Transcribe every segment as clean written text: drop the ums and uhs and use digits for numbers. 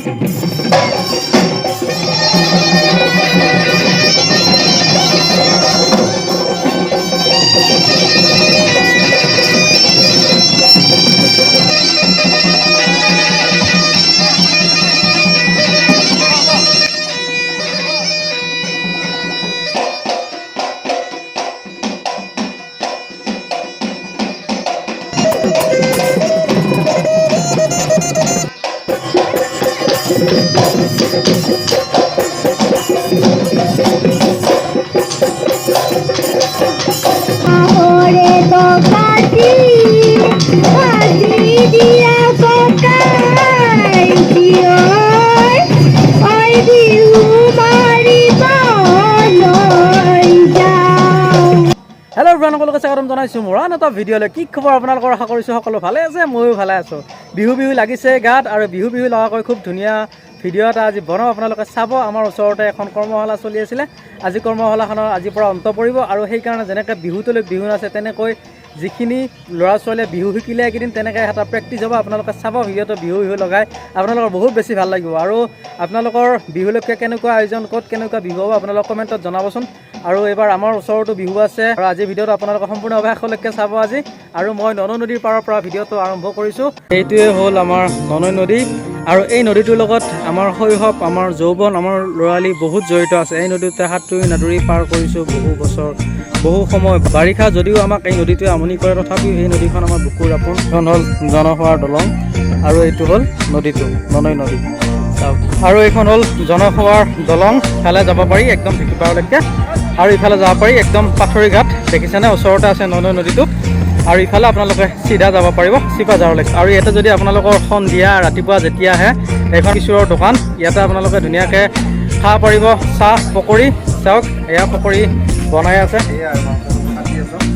Hello everyone সকলকে স্বাগতম জানাইছো মোৰ আন এটা ভিডিঅ'লৈ। কি খবৰ আপোনালোকৰ? আশা কৰিছো সকলো ভালে আছে, ময়ো ভালে আছো। বিহু বিহু লাগিছে গাত আৰু বিহু বিহু লগাকৈ খুব ধুনীয়া ভিডিঅ' এটা আজি বনাওঁ, আপোনালোকে চাব। আমাৰ ওচৰতে এখন কৰ্মশালা চলি আছিলে, আজি কৰ্মশালাখনৰ আজিৰ পৰা অন্ত পৰিব আৰু সেইকাৰণে যেনেকৈ বিহুটোলৈ বিহু নাচে তেনেকৈ যিখিনি ল'ৰা ছোৱালীয়ে বিহু শিকিলে এইকেইদিন তেনেকৈ এটা প্ৰেক্টিছ হ'ব। আপোনালোকে চাব ভিডিঅ'টো বিহু বিহু লগাই, আপোনালোকৰ বহুত বেছি ভাল লাগিব। আৰু আপোনালোকৰ বিহুলৈকে কেনেকুৱা আয়োজন, ক'ত কেনেকুৱা বিহু হ'ব আপোনালোক কমেণ্টত জনাবচোন। আৰু এইবাৰ আমাৰ ওচৰতো বিহু আছে আৰু আজিৰ ভিডিঅ'টো আপোনালোকে সম্পূৰ্ণভাৱে শেষলৈকে চাব আজি। আৰু মই ননৈ নদীৰ পাৰৰ পৰা ভিডিঅ'টো আৰম্ভ কৰিছোঁ। এইটোৱে হ'ল আমাৰ ননৈ নদী আৰু এই নদীটোৰ লগত আমাৰ শৈশৱ, আমাৰ যৌৱন, আমাৰ ল'ৰালি বহুত জড়িত আছে। এই নদীতে সাঁতুৰি নাদুৰি পাৰ কৰিছোঁ বহু বছৰ, বহু সময়। বাৰিষা যদিও আমাক এই নদীটোৱে আমনি কৰে, তথাপিও এই নদীখন আমাৰ বুকুৰ আপোন। এখন হ'ল জনসেৱাৰ দলং আৰু এইটো হ'ল নদীটো ননৈ নদী। আৰু এইখন হ'ল জনসেৱাৰ দলং, ইফালে যাব পাৰি একদম ঢেকীপাৰলৈকে আৰু ইফালে যাব পাৰি একদম পাথৰি ঘাট, দেখিছেনে? ওচৰতে আছে ননৈ নদীটো। আৰু ইফালে আপোনালোকে চিধা যাব পাৰিব চিপাঝাৰলৈকে। আৰু ইয়াতে যদি আপোনালোকৰ সন্ধিয়া ৰাতিপুৱা যেতিয়া আহে, এইখন কিশোৰৰ দোকান, ইয়াতে আপোনালোকে ধুনীয়াকৈ খাব পাৰিব চাহ পকৰি। চাওক এয়া পকৰি বনাই আছে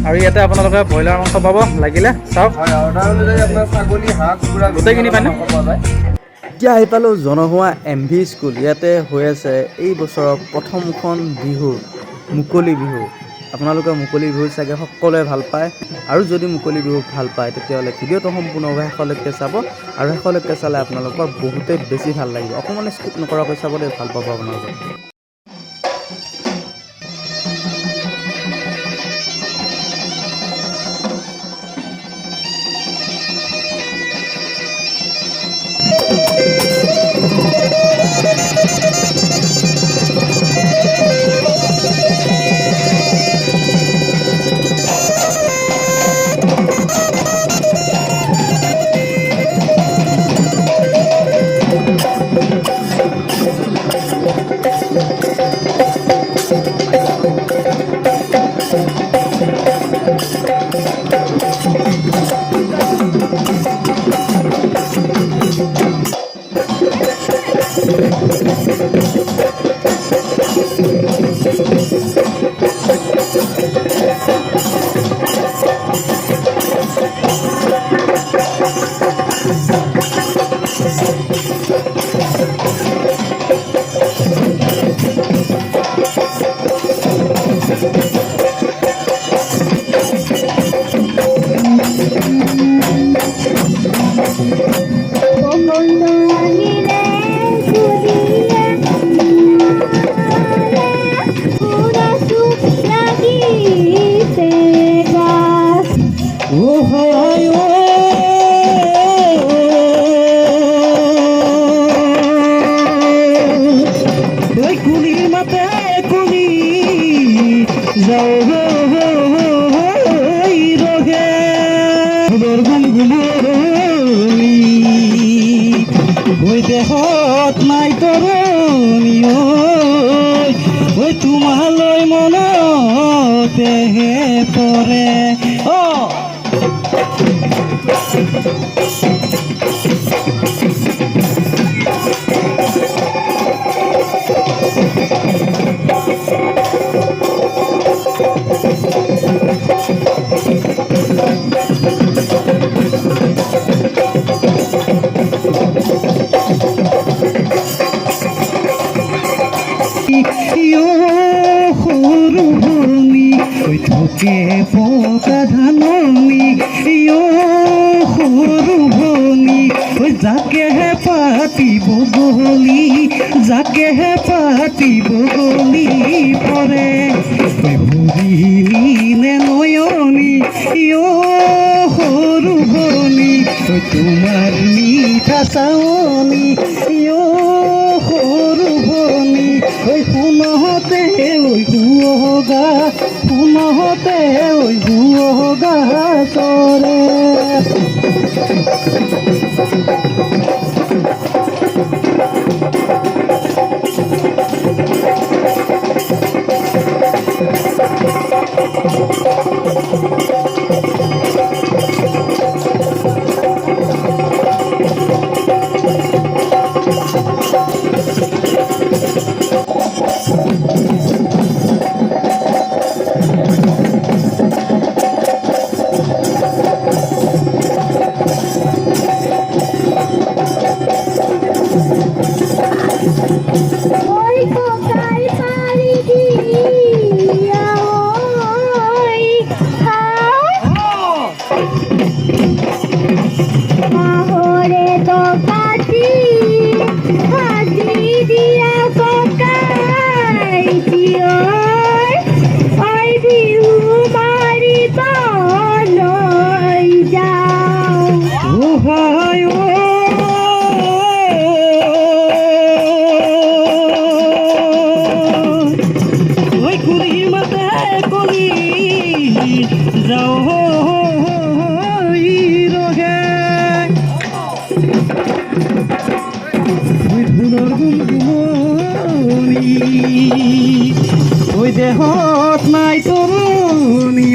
আৰু ইয়াতে আপোনালোকে ব্ৰইলাৰ মাংস পাব লাগিলে। চাওক গোটেইখিনি পায় ন। এতিয়া আহি পালোঁ জনসেৱা MV স্কুল। ইয়াতে হৈ আছে এই বছৰৰ প্ৰথমখন বিহু, মুকলি বিহু। আপোনালোকে মুকলি বিহু চাগে সকলোৱে ভাল পায় আৰু যদি মুকলি বিহু ভাল পায় তেতিয়াহ'লে ভিডিঅ'টো সম্পূৰ্ণভাৱে শেষলৈকে চাব আৰু শেষলৈকে চালে আপোনালোকৰ বহুতেই বেছি ভাল লাগিব। অকণমান স্কিপ নকৰাকৈ চাবলৈ ভাল পাব আপোনালোকে। দেহত নাই তৰণী তোমালৈ মনতেহে পৰে। সৰু ভনী থকে পকা ধাননি, সৰু ভনী যাকেহে পাতিব বগলী যাকেহে পাতিব গলি পৰে ভৰিলি নে নয়নী ইয় সৰু ভনী তোমাৰ মিঠা চাৱনী ইয় সৰু ভনী শুনহতে ঐ শুৱগা শুনহতে ঐ শুৱগা চৰে ওই কোকাই পারি দিয়া ওই মাহরে তো কাটি হাজি দিয়া কোকাই দিও ওই বিহু মারি বনই যাও ওহায় ওই কুড়ির মাথায় কলি যাও রহে ওই ধুলোর গুমগুমনি ওই দেহত নাই তরুণী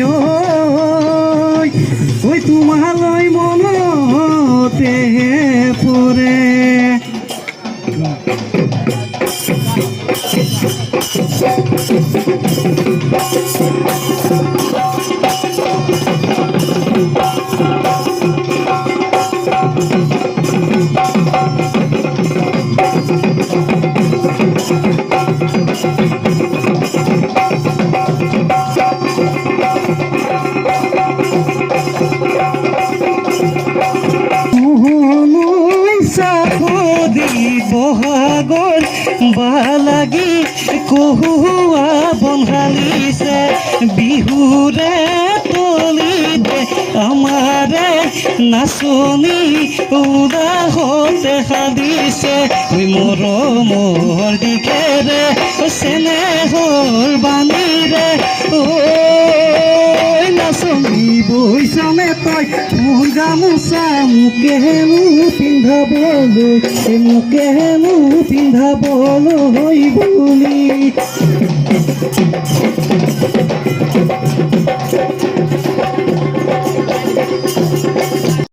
ওই তোমালৈ মনতে পৰে বহাগৰ বালাগি কহুৱা বন্ধালিছে বিহুৰে তলিতে আমাৰে নাচনি উদাহতে সাদিছে মৰমৰ দিশেৰে চেনেহৰ বাণীৰে নাচনি বৈছানে তই মোৰ গামোচা মোকেনো পিন্ধাবলৈ মোকেনো পিন্ধাবলৈ বুলি